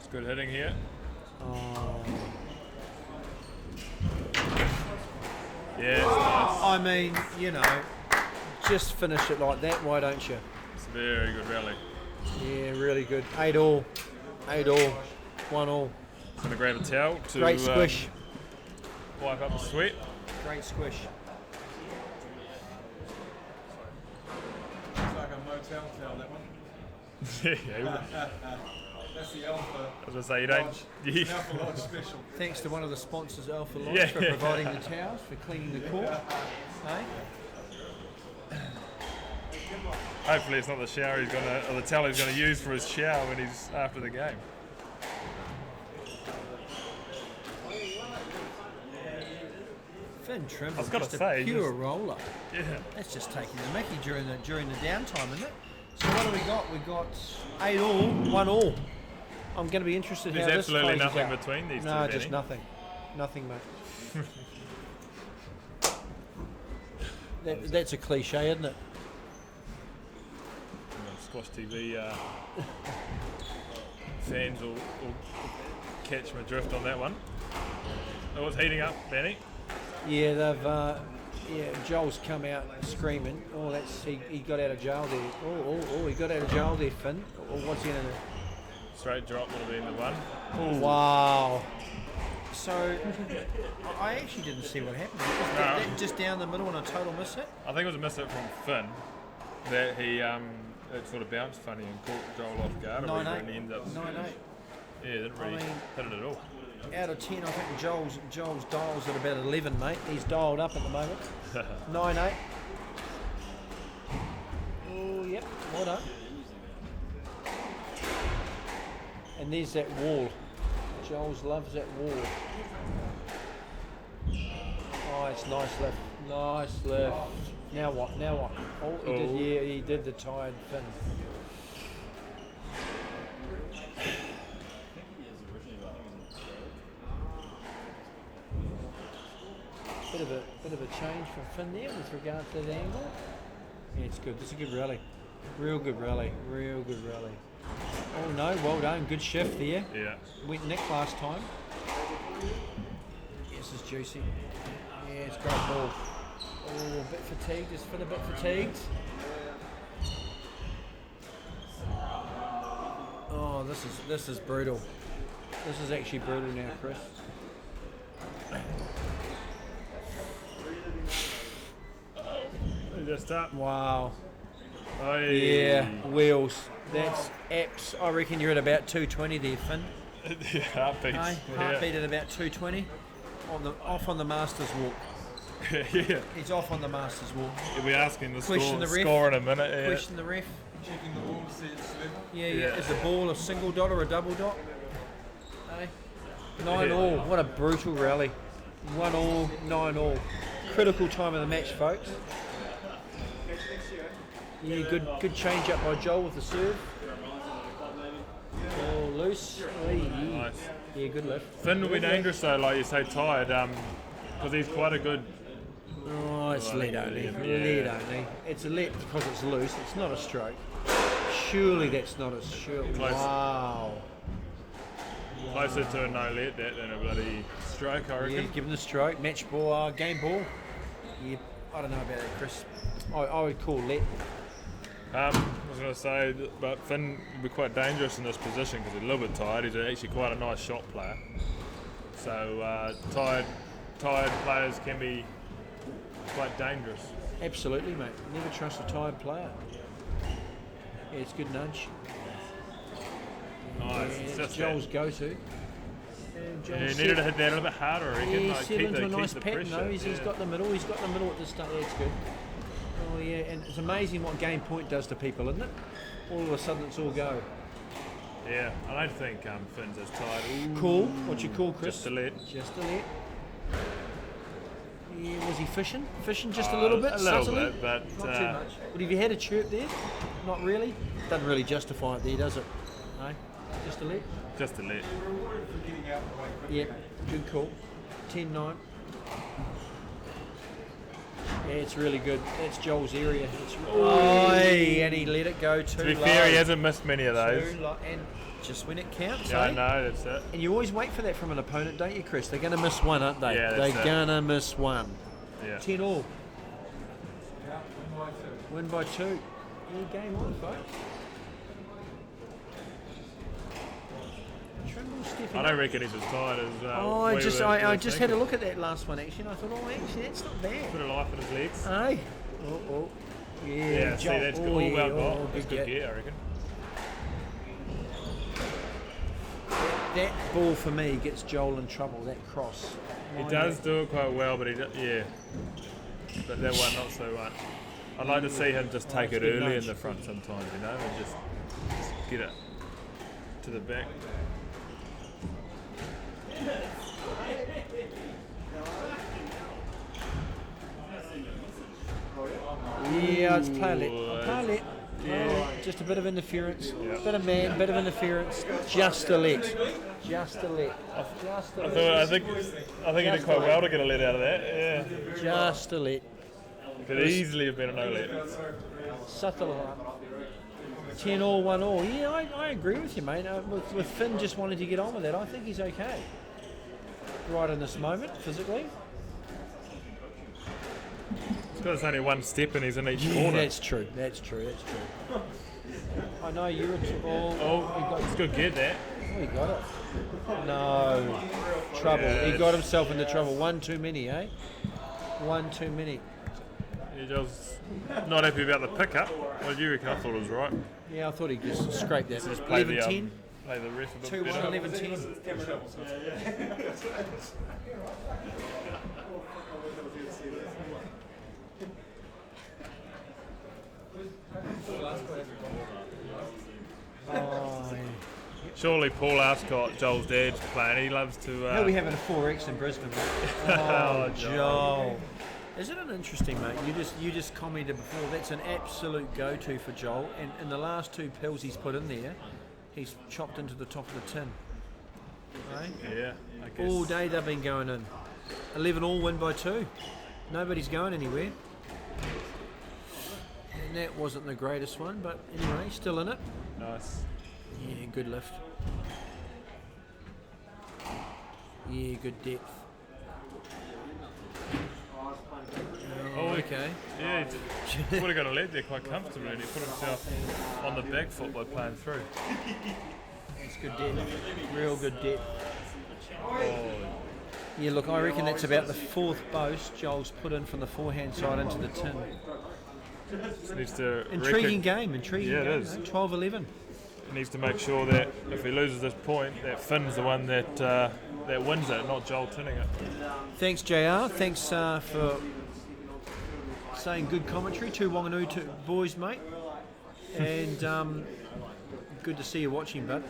Good hitting here. Yeah, it's nice. I mean, just finish it like that, why don't you? It's a very good rally. Yeah, really good. 8 all. 8 all. 1 all. I'm going to grab a towel to great squish. Wipe up the sweat. Great squish. It's like a motel towel, that one. Yeah. That's the Alpha. I was going to say, you don't... Alpha Lodge special. Thanks to one of the sponsors, Alpha Lodge, for providing the towels, for cleaning the court. Hey? Hopefully it's not the shower or the towel he's going to use for his shower when he's after the game. Finn Trimble, I was just a pure roller. Yeah. That's just taking the mickey during the downtime, isn't it? So what do we got? We got 8 all, 1 all. I'm going to be interested in how this plays out. There's absolutely nothing between these two. No, just nothing. Nothing, mate. That's a cliche, isn't it? Squash TV fans will catch my drift on that one. It was heating up, Benny. Yeah, Joel's come out screaming. Oh, he got out of jail there. Oh, he got out of jail there, Finn. Oh, what's he going to do? Straight drop would have been the one. Ooh. Wow. So, I actually didn't see what happened. Was that just down the middle and a total miss hit? I think it was a miss hit from Finn. That he it sort of bounced funny and caught Joel off guard. 9-8. And he ended up 9-8. Yeah, didn't really hit it at all. Out of 10, I think Joel's dial's at about 11, mate. He's dialed up at the moment. 9-8. Well done. And there's that wall. Joel's loves that wall. Nice lift. Nice lift. Now what? Now what? Oh, he did. Yeah, he did the tired fin. Bit of a change from Finn there with regard to the angle. Yeah, it's good. It's a good rally. Real good rally. Real good rally. Oh no, well done. Good shift there. Yeah. Went neck last time. This is juicy. Yeah, it's great ball. Oh, a bit fatigued. Is Finn a bit fatigued? Oh, this is brutal. This is actually brutal now, Chris. Just up. Wow. Oh, Yeah, wheels. That's apps. I reckon you're at about 220 there, Finn. Heartbeats. Hey, heartbeat at about 220. Off on the Masters walk. Yeah. He's off on the Masters walk. You'll be asking the Question the ref. score in a minute. Yeah. Question the ref. Checking the ball to see it's level. Yeah. Is the ball a single dot or a double dot? Hey. 9 Yeah. all. What a brutal rally. 1 all, 9 all. Critical time of the match, folks. Yeah, good change up by Joel with the serve. Oh, loose. Oh, yeah. Nice. Yeah, good lift. Finn will be dangerous though, like you say, tired, because he's quite a good. Oh, it's lead only. Yeah. Lead only. It's a lead because it's loose. It's not a stroke. Surely that's not a stroke. Close. Wow. Closer to a no let that than a bloody stroke, I reckon. Yeah, give him the stroke. Match ball, game ball. Yeah, I don't know about that, Chris. I would call let. I was going to say, but Finn will be quite dangerous in this position because he's a little bit tired. He's actually quite a nice shot player. So tired players can be quite dangerous. Absolutely, mate. Never trust a tired player. Yeah, it's a good nudge. Nice. Yeah, It's it's just Joel's that. go-to. Yeah, he needed to hit that a little bit harder, I reckon. Yeah, Like, he's settled into a nice the pattern pressure. though. He's got the middle. He's got the middle at the start. Yeah, it's good. Oh yeah, and it's amazing what game point does to people, isn't it? All of a sudden it's all go. Yeah, I don't think Finn's as tired. Ooh, Cool. What's your call, Chris? just a let. Just a let. Yeah, was he fishing? Fishing just a little bit? A little subtly? bit, but Not too much. But have you had a chirp there? Not really. Doesn't really justify it there, does it? No. Just a let. just a let. Yeah. Good call. 10-9. Yeah, it's really good. That's Joel's area. And he let it go too To be low. fair, he hasn't missed many of those. Too low, and just when it counts, Yeah, I eh? know, that's it. And you always wait for that from an opponent, don't you, Chris? They're going to miss one, aren't they? Yeah, They're that's it. going to miss one. Yeah. 10 all. Win by 2. Yeah, game on, folks. Trimble stepping I up. don't reckon he's as tired as. Oh, I just had a look at that last one actually, and I thought, oh, actually, that's not bad. Put a life in his legs. Hey. Oh. Yeah, Yeah, see, Joel. that's good. Oh, All yeah, well oh, got. That's good good get. gear, I reckon. That ball for me gets Joel in trouble, that cross. He does do it quite well, but yeah. But that one, not so much. I'd like to see him just take it's it a good early nudge. in the front sometimes, you know, and just get it to the back. Yeah, it's play let. Ooh, Play let. yeah. Just a bit of interference. Yeah. Bit of man, bit of interference. Just a let. Just a let. Just a I let. think he did quite well to get a let out of that. Yeah, Just a let. could easily have been a no let. Subtle. 10 all, 1 all. Yeah, I agree with you, mate. With Finn just wanting to get on with it, I think he's okay. Right in this moment, physically. It's got only one step and he's in each Yeah, corner. that's true. That's true. I know you're a ball. Oh, it's good get that. Oh, he got it. No. Trouble. He got himself into trouble. One too many, eh? One too many. He just not happy about the pickup. What did you reckon? I thought it was right. Yeah, I thought he'd just scrape that. Just play 11-10. play the ref a 2-1, bit better. 11-10. Surely Paul ARSCOTT, Joel's dad's playing. He loves to. He'll be having a 4X in Brisbane, mate. Oh, Joel. Isn't it interesting, mate? You just commented before, that's an absolute go-to for Joel, and in the last 2 pills he's put in there, he's chopped into the top of the tin. Right? Yeah, I guess. All day they've been going in. 11 all, win by 2. Nobody's going anywhere. And that wasn't the greatest one, but anyway, still in it. Nice. Yeah, good lift. Yeah, good depth. Oh, okay. Yeah, he would have got a lead there quite comfortably, and he put himself on the back foot by playing through. It's good depth. Real good depth. Oh, Yeah, look, I reckon that's about the 4th boast Joel's put in from the forehand side into the tin. needs to Intriguing game, intriguing Yeah, it game. is. 12-11. He needs to make sure that if he loses this point, that Finn's the one that wins it, not Joel tinning it. Thanks, JR. Thanks for saying good commentary. 2 Wanganui boys, mate. And good to see you watching, bud.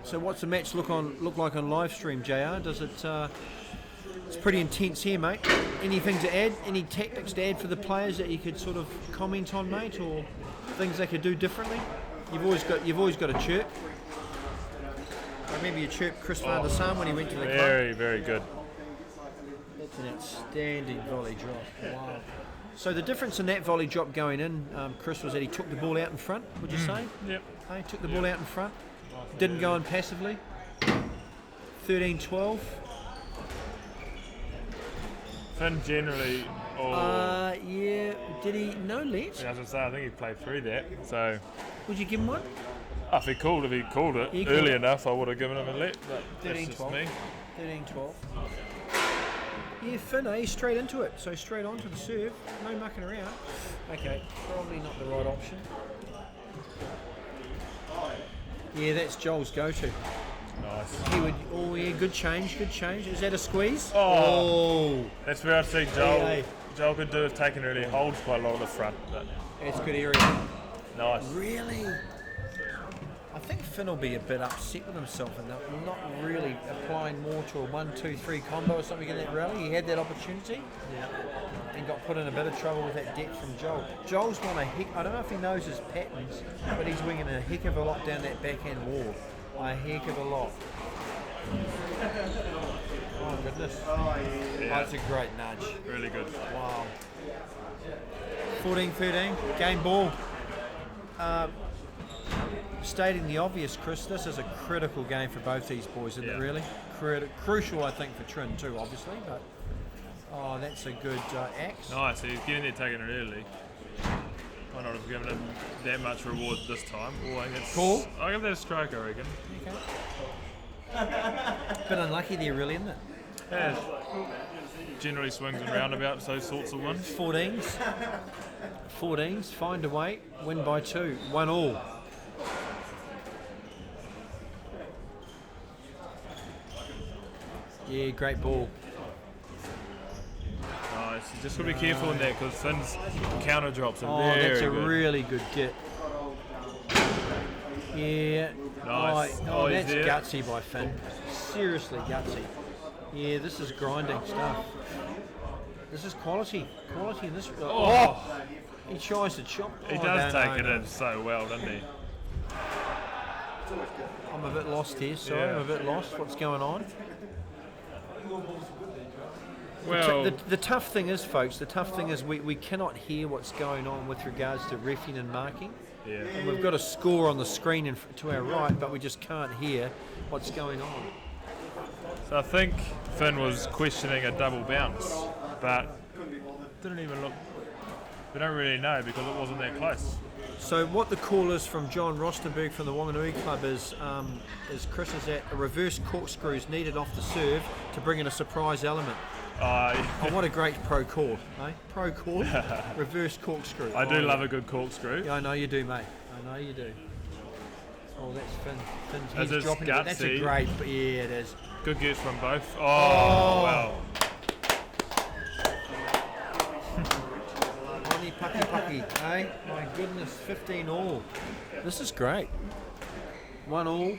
So what's the match look like on live stream, JR? Does it? It's pretty intense here, mate. Anything to add? Any tactics to add for the players that you could sort of comment on, mate, or things they could do differently? You've always got a chirp. I remember you chirped Chris van der Sar when he went to the club. Very, very good. That's an outstanding volley drop. Wow. So the difference in that volley drop going in, Chris, was that he took the ball out in front, would you say? Yep. Hey, took the ball out in front. Didn't go in passively. 13-12. Finn generally. Yeah. Did he? No let? Yeah, as I was gonna say, I think he played through that. So Would you give him one? if he called it He called early it. enough, I would have given him a let. But that's just 13-12. me. 13-12. Yeah, Finn, he's straight into it. So straight onto the serve. No mucking around. Okay, probably not the right option. Yeah, that's Joel's go-to. Nice. He would. Oh yeah, good change. Is that a squeeze? Oh. That's where I see Joel. Hey. Joel could do is take it early. Holds quite a lot of the front. But That's good area. nice. Really? I think Finn will be a bit upset with himself and not really applying more to a 1-2-3 combo or something in that rally. He had that opportunity and got put in a bit of trouble with that depth from Joel. Joel's won a heck. I don't know if he knows his patterns, but he's winging a heck of a lot down that backhand wall. A heck of a lot. Oh goodness. Yeah. That's a great nudge. Really good. Wow. 14-13, game ball. Stating the obvious, Chris, this is a critical game for both these boys, isn't it really? Crucial, I think, for Trin too, obviously, but that's a good axe. Nice. He's getting there, taking it early. Might not have given him that much reward this time. Oh, I think it's Cool. I'll give that a strike, I reckon. Okay. Bit unlucky there, really, isn't it? Yeah. Generally swings and roundabouts, those sorts of ones. 14s, find a way, win by 2, 1-1. Yeah, great ball. Nice. You just got to be careful in that because Finn's counter drops are very That's a good. really good get. Yeah. Nice. Oh, He's that's there. gutsy by Finn. Seriously gutsy. Yeah, this is grinding stuff. This is quality. Quality in this. Oh! He tries to chop. He does take it in so well, doesn't he? I'm a bit lost here, sorry. Yeah. I'm a bit lost. What's going on? Well, The tough thing is, folks, we cannot hear what's going on with regards to reffing and marking. yeah. And we've got a score on the screen to our right, but we just can't hear what's going on. So I think Finn was questioning a double bounce, but didn't even look. We don't really know because it wasn't that close. So what the call is from John Rostenberg from the Wanganui Club is Chris, is that a reverse corkscrew is needed off the serve to bring in a surprise element. Oh, what a great pro call, eh? Pro call, reverse corkscrew. I do love a good corkscrew. Yeah, I know you do, mate. I know you do. Oh, that's Finn. That's He's dropping it. That's a gutsy. great, yeah, it is. Good gets from both. Oh, wow. Pucky, eh? My goodness, 15 all. This is great. 1 all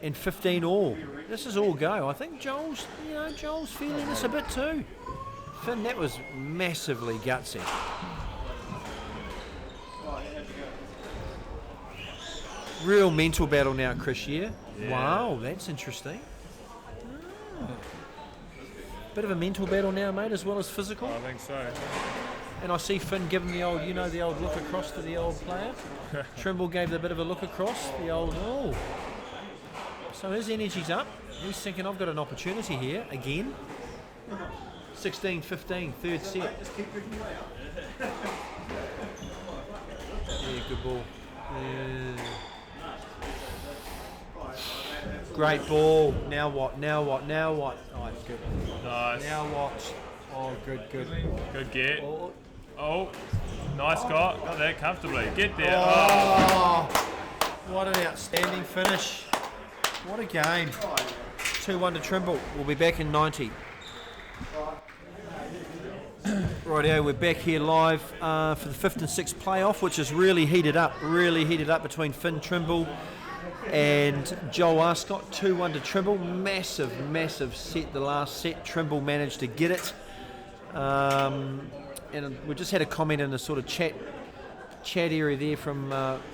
and 15 all. This is all go. I think Joel's feeling this a bit too. Finn, that was massively gutsy. Real mental battle now, Chris. Yeah. Wow, that's interesting. Bit of a mental battle now, mate, as well as physical. I think so. And I see Finn giving the old, the old look across to the old player. Trimble gave the bit of a look across, the old, oh. So his energy's up. He's thinking, I've got an opportunity here, again. 16-15, third set. Yeah, good ball. Yeah. Great ball. Now what? Oh, it's good. Nice. Now what? Oh, good. Good get. Oh, nice got that comfortably. Get there. Oh, what an outstanding finish. What a game. 2-1 to Trimble. We'll be back in 90. Rightio, we're back here live for the 5th and 6th playoff, which is really heated up between Finn Trimble and Joel ARSCOTT. 2-1 to Trimble. Massive set. The last set, Trimble managed to get it. And we just had a comment in the sort of chat area there from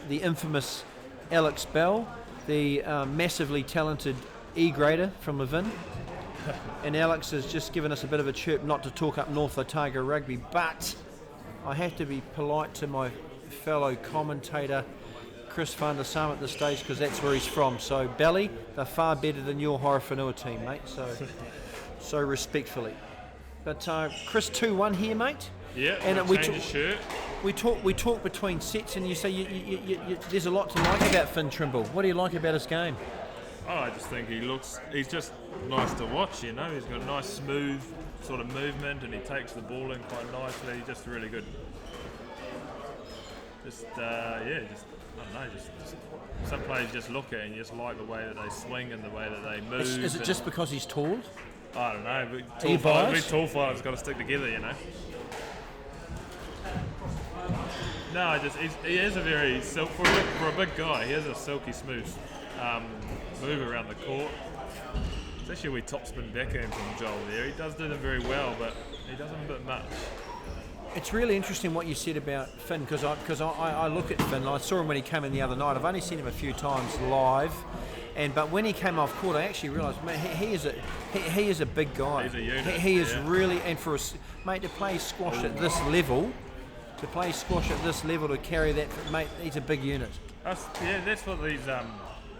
the infamous Alex Bell, the massively talented E-grader from Levin. And Alex has just given us a bit of a chirp not to talk up North Otago rugby, but I have to be polite to my fellow commentator Chris van der Sam at this stage, because that's where he's from. So Belly, they're far better than your Horowhenua team, mate. So respectfully. But Chris, 2-1 here, mate. Yeah, and we change his shirt. We talk between sets, and you say you there's a lot to like about Finn Trimble. What do you like about his game? Oh, I just think he's just nice to watch, He's got a nice smooth sort of movement, and he takes the ball in quite nicely. He's just really good. I don't know, just some players just look at it and you just like the way that they swing and the way that they move. Is it just because he's tall? I don't know, but tall fighters got to stick together, No, he is a very for a big guy. He has a silky smooth move around the court. It's actually a wee topspin backhand from Joel there. He does do them very well, but he doesn't a bit much. It's really interesting what you said about Finn, because I look at Finn. I saw him when he came in the other night. I've only seen him a few times live, but when he came off court, I actually realised, man, he is a big guy. He's a unit. He is really, and for mate to play squash at this level, to carry that, mate, he's a big unit. That's what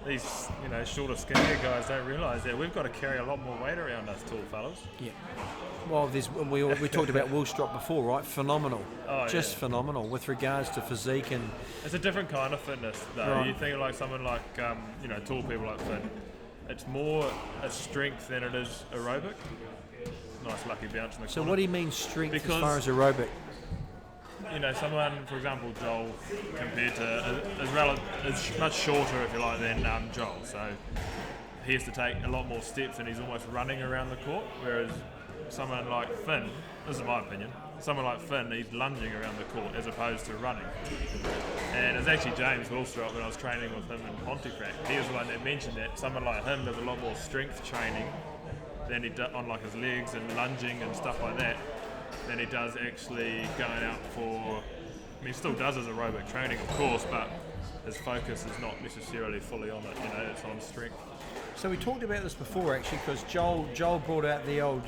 these shorter, skinnier guys don't realise, that we've got to carry a lot more weight around us tall fellas. Yeah. Well, we talked about Wilstrop before, right? Phenomenal. Phenomenal with regards to physique, and it's a different kind of fitness, though. Right. You think like someone like tall people like Finn. It's more a strength than it is aerobic. Nice lucky bounce in the corner. So what do you mean strength as far as aerobic? Someone, for example, Joel, compared to is much shorter, if you like, than Joel. So he has to take a lot more steps, and he's almost running around the court. Whereas someone like Finn, this is my opinion, someone like Finn, he's lunging around the court as opposed to running. And it's actually James Wilstrop, when I was training with him in Pontefract, he was the one that mentioned that someone like him does a lot more strength training than he does on like his legs and lunging and stuff like that, than he does actually going out for, he still does his aerobic training, of course, but his focus is not necessarily fully on it, it's on strength. So we talked about this before, actually, because Joel brought out the old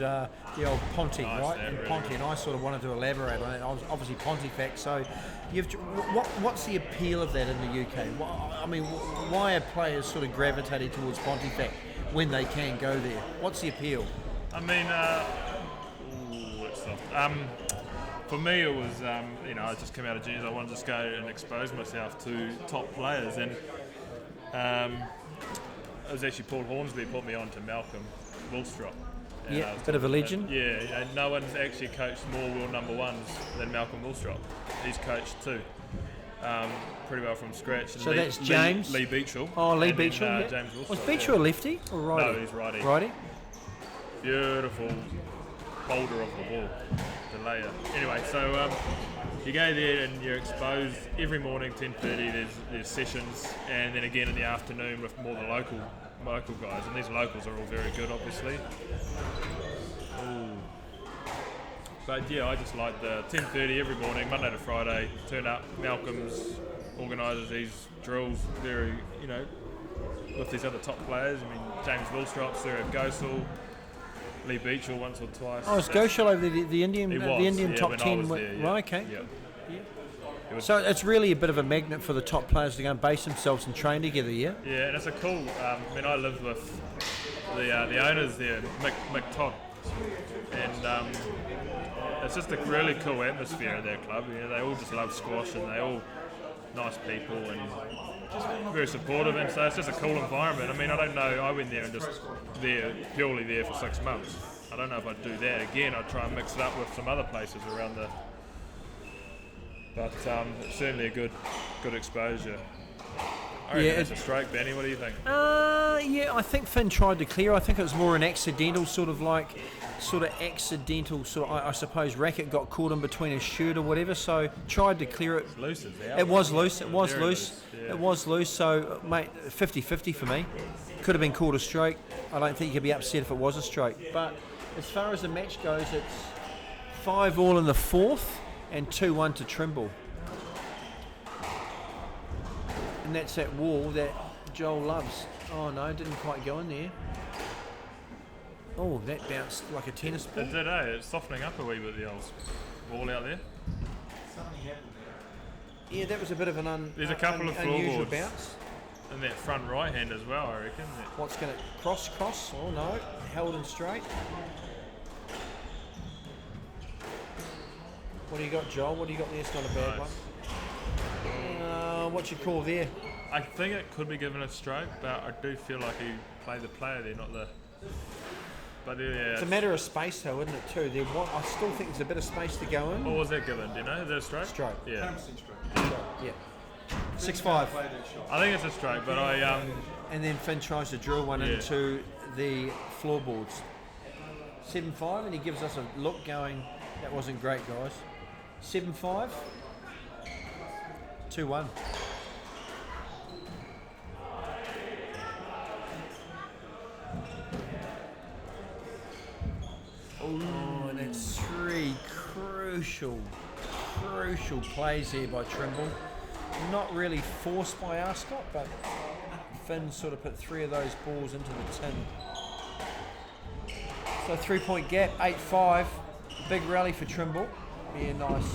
Ponte, nice, right? And really Ponte, and I sort of wanted to elaborate on it. I was obviously Pontefract. So, what's the appeal of that in the UK? Why are players sort of gravitating towards Pontefract when they can go there? What's the appeal? For me, it was I just came out of juniors. I wanted to just go and expose myself to top players, and it was actually Paul Hornsby put me on to Malcolm Wilstrop. Yeah, bit of a legend. No one's actually coached more world number ones than Malcolm Wilstrop. He's coached too, pretty well from scratch. So that's James? Lee Beechell. Oh, Lee Beechell, yeah. James Wilstrop. Was Beechell a lefty or righty? No, he's righty. Righty? Beautiful holder of the ball, the layer. Anyway, so You go there and you're exposed every morning, 10:30. There's sessions, and then again in the afternoon with more the local guys. And these locals are all very good, obviously. Ooh. But yeah, I just like the 10:30 every morning, Monday to Friday. Turn up. Malcolm's organises these drills very, with these other top players. I mean, James Wilstrop, Surab Gosal, Lee Beechell once or twice. Oh, is Gosal over the Indian top when 10? I was there, yeah. Right, okay. Yeah. So it's really a bit of a magnet for the top players to go and base themselves and train together, yeah? Yeah, and it's a cool. I lived with the owners there, Mick Todd, and it's just a really cool atmosphere in their club. They all just love squash, and they all nice people and just very supportive, and so it's just a cool environment. I mean, I don't know. I went there and just purely there for 6 months. I don't know if I'd do that again. I'd try and mix it up with some other places around the. But it's certainly a good exposure. I reckon it's a stroke, Benny. What do you think? Yeah, I think Finn tried to clear. I think it was more an accidental I suppose, racket got caught in between his shirt or whatever, so tried to clear it. It's loose as hell. It was loose. It was Very loose. Yeah. It was loose. So, mate, 50-50 for me. Could have been called a stroke. I don't think you could be upset if it was a stroke. But as far as the match goes, it's 5-all in the fourth and 2-1 to Trimble. And that's that wall that Joel loves. Oh no, didn't quite go in there. Oh, that bounced like a tennis ball. It did, It's softening up a wee bit, the old wall out there. Yeah, that was a bit of an There's a couple of unusual floorboards bounce. in that front right hand as well, I reckon. What's going to cross? Oh no, held and straight. What do you got, Joel? What do you got there? It's not a bad one. What you call there? I think it could be given a stroke, but I do feel like he played the player there, not the. But yeah, it's a matter of space, though, isn't it? Too. I still think there's a bit of space to go in. What was that given? Do you know? Is that a stroke? Stroke. Yeah. 100% stroke. Yeah. 6-5. I think it's a stroke, but And then Finn tries to drill one into the floorboards. 7-5, and he gives us a look going, that wasn't great, guys. 7-5. 2-1. Oh, and it's 3 crucial plays here by Trimble. Not really forced by ARSCOTT, but Finn sort of put 3 of those balls into the tin. So 3-point gap, 8-5. Big rally for Trimble. Yeah, nice.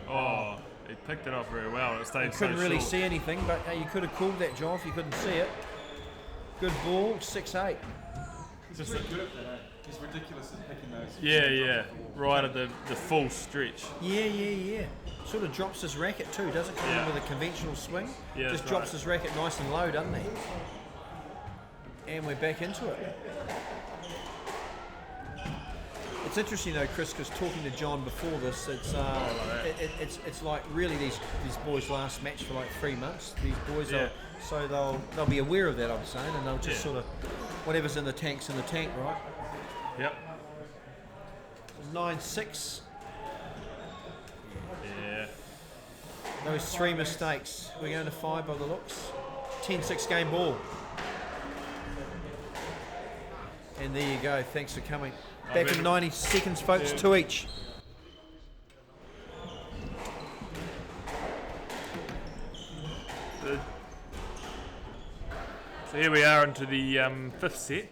Oh, he picked it off very well. It stayed Couldn't really short. see anything, but you could have called that, John, if you couldn't see it. Good ball, 6-8. He's really good at that. He's ridiculous at picking those. Yeah. Right at the full stretch. Yeah. Sort of drops his racket too. Doesn't come in with a conventional swing. Yeah, Just that's drops right. his racket nice and low, doesn't he? And we're back into it. It's interesting though, Chris, because talking to John before this, it's like really these boys last match for like 3 months. These boys are so they'll be aware of that, I'm saying, and they'll just sort of whatever's in the tank's in the tank, right? Yep. 9-6. Yeah. Those 3 mistakes. We're going to 5 by the looks. 10-6 game ball. And there you go. Thanks for coming. Back in 90 seconds, folks. 2 each. So here we are into the 5th set.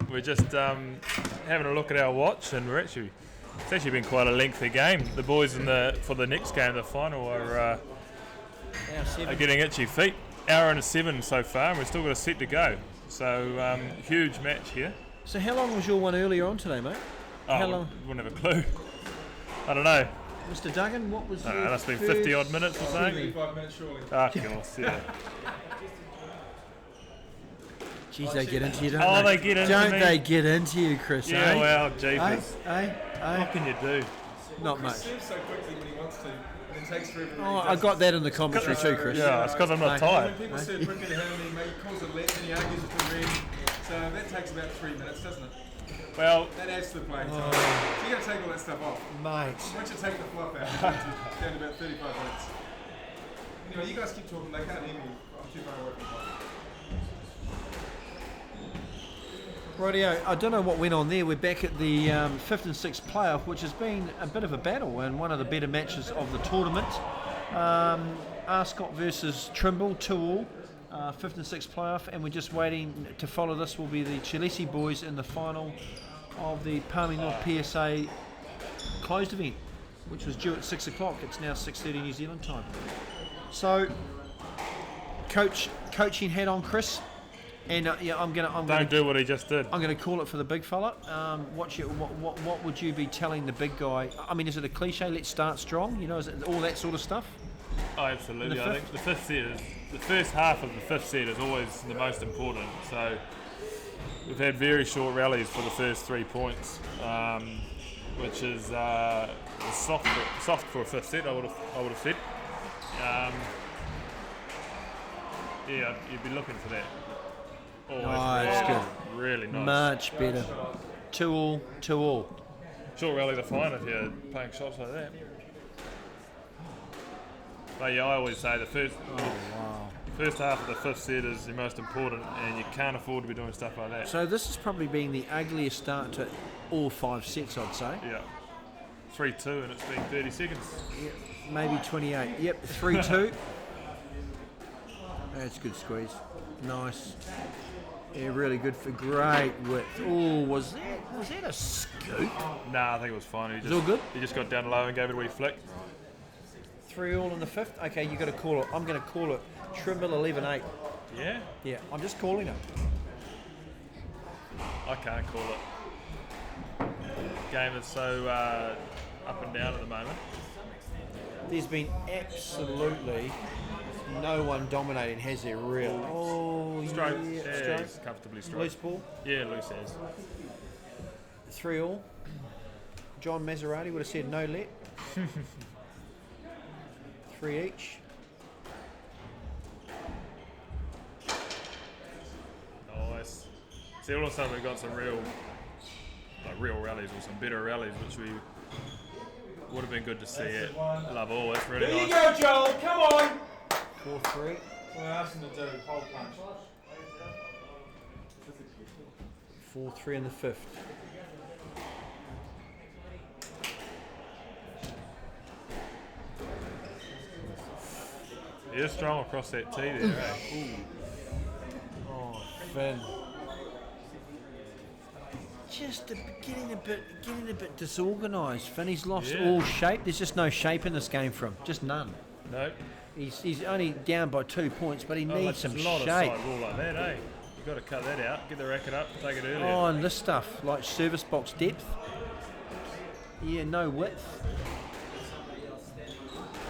We're just having a look at our watch, and it's actually been quite a lengthy game. The boys for the next game, the final, are getting itchy feet. Hour and 7 so far, and we've still got a set to go. So huge match here. So how long was your one earlier on today, mate? How long? Wouldn't have a clue. I don't know. Mr. Duggan, what was your That's been 50 odd minutes or something. 5 minutes surely. Of course, yeah. Jeez, they get into you, don't Oh, they? they get into Don't me. they get into you, Chris? Yeah, eh? well, jeepers. Eh? What can you do? Not Chris much. serves so quickly when he wants to, and it takes forever. Oh, I got that in the commentary too, Chris. Yeah, it's because I'm not When tired. people serve quicker to him, he calls it less and he argues with the red. So that takes about 3 minutes, doesn't it? Well, That adds to the playing time. Oh. So you got to take all that stuff off. Mate. Once you take the fluff out, it's down to about 35 minutes. Anyway, you guys keep talking. They can't hear me. I'm too far away from the mic. Rightio, I don't know what went on there. We're back at the 5th and 6th playoff, which has been a bit of a battle and one of the better matches of the tournament. ARSCOTT versus Trimble, 2-all, 5th and 6th playoff, and we're just waiting to follow. This will be the Chilesi boys in the final of the Palmy North PSA closed event, which was due at 6 o'clock. It's now 6:30 New Zealand time. So, coaching hat on, Chris. And I'm gonna do what he just did. I'm gonna call it for the big fella. What would you be telling the big guy? I mean, is it a cliche? Let's start strong. You know, is it all that sort of stuff? Oh, absolutely. I think the first half of the fifth set is always the most important. So we've had very short rallies for the first 3 points, which is soft for a fifth set. I would have said. Yeah, you'd be looking for that. It's good. Really nice. Much better. 2-all, 2-all. Short rallies are fine if you're playing shots like that. But yeah, I always say the first half of the fifth set is the most important, and you can't afford to be doing stuff like that. So this has probably been the ugliest start to all 5 sets, I'd say. Yeah. 3-2 and it's been 30 seconds. Yep, maybe 28. Yep, 3-2. That's good squeeze. Nice. Yeah, really good for great width. Oh, was that a scoop? Nah, I think it was fine. All good? He just got down low and gave it a wee flick. 3-all in the 5th. Okay, you got to call it. I'm going to call it Trimble 11-8. Yeah? Yeah, I'm just calling it. I can't call it. Game is so up and down at the moment. There's been absolutely no one dominating, has there really? Oh, Stroke. yeah. Yeah, Stroke. he's comfortably straight. Loose ball. Yeah, loose as. 3-all. John Maserati would have said no let. 3 each. Nice. See, all of a sudden we've got some real rallies, or some better rallies, which we would have been good to see at Love All. That's really nice. There you go, Joel. Come on. 4-3. I asked him to do hole punch. 4-3 in the 5th. He is strong across that tee there, eh? Oh, Finn. Just getting a bit disorganised. Finn, he's lost all shape. There's just no shape in this game for him. Just none. No. He's only down by 2 points, but he needs some a lot shape. of side rule like that, eh? You've got to cut that out, get the racket up, take it earlier. Oh, and this stuff, like service box depth. Yeah, no width.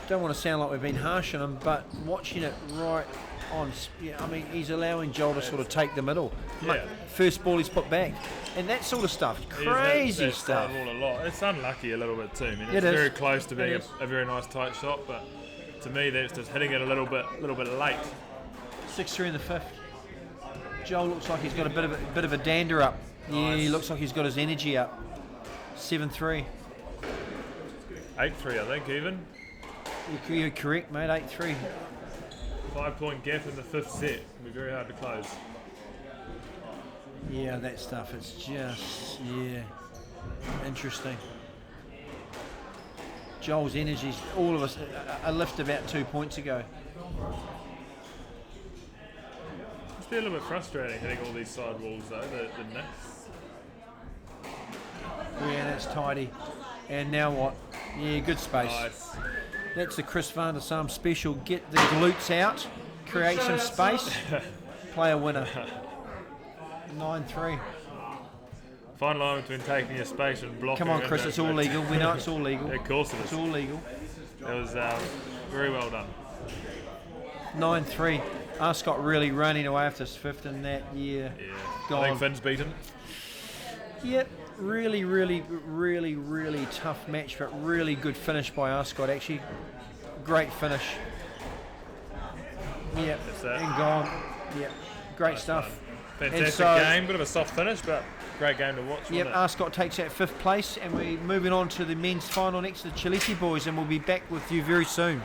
Don't want to sound like we've been harsh on him, but watching it right on, I mean, he's allowing Joel to sort of take the middle. Yeah. First ball he's put back. And that sort of stuff, crazy stuff. Side rule a lot. It's unlucky a little bit too. I mean, It it's is. very close to being a very nice tight shot, but to me that's just hitting it a little bit late. 6-3 in the 5th. Joel looks like he's got a bit of a dander up. Yeah, he looks like he's got his energy up. 7-3. 8-3, I think, even. You're correct, mate. 8-3. 5 point gap in the fifth set. It'll be very hard to close. Yeah, that stuff. It's just interesting. Joel's energies, all of us, a lift about 2 points ago. It's been a little bit frustrating hitting all these side walls though, the nets. Yeah, that's tidy. And now what? Yeah, good space. Nice. That's the Chris van der Sam special. Get the glutes out, create some space, play a winner. 9-3. Fine line between taking your space and blocking. Come on, Chris, it's all legal. We know it's all legal. Of course it is. It's all legal. That was very well done. 9-3. ARSCOTT really running away after this 5th and that year. Yeah. Gone. I think Finn's beaten. Yep, really tough match, but really good finish by ARSCOTT actually. Great finish. Yep, That's that. and gone. Yep, great stuff. Fantastic so- game, bit of a soft finish, but great game to watch. Yep, wasn't it? ARSCOTT takes out 5th place, and we're moving on to the men's final next to the Chilesi boys, and we'll be back with you very soon.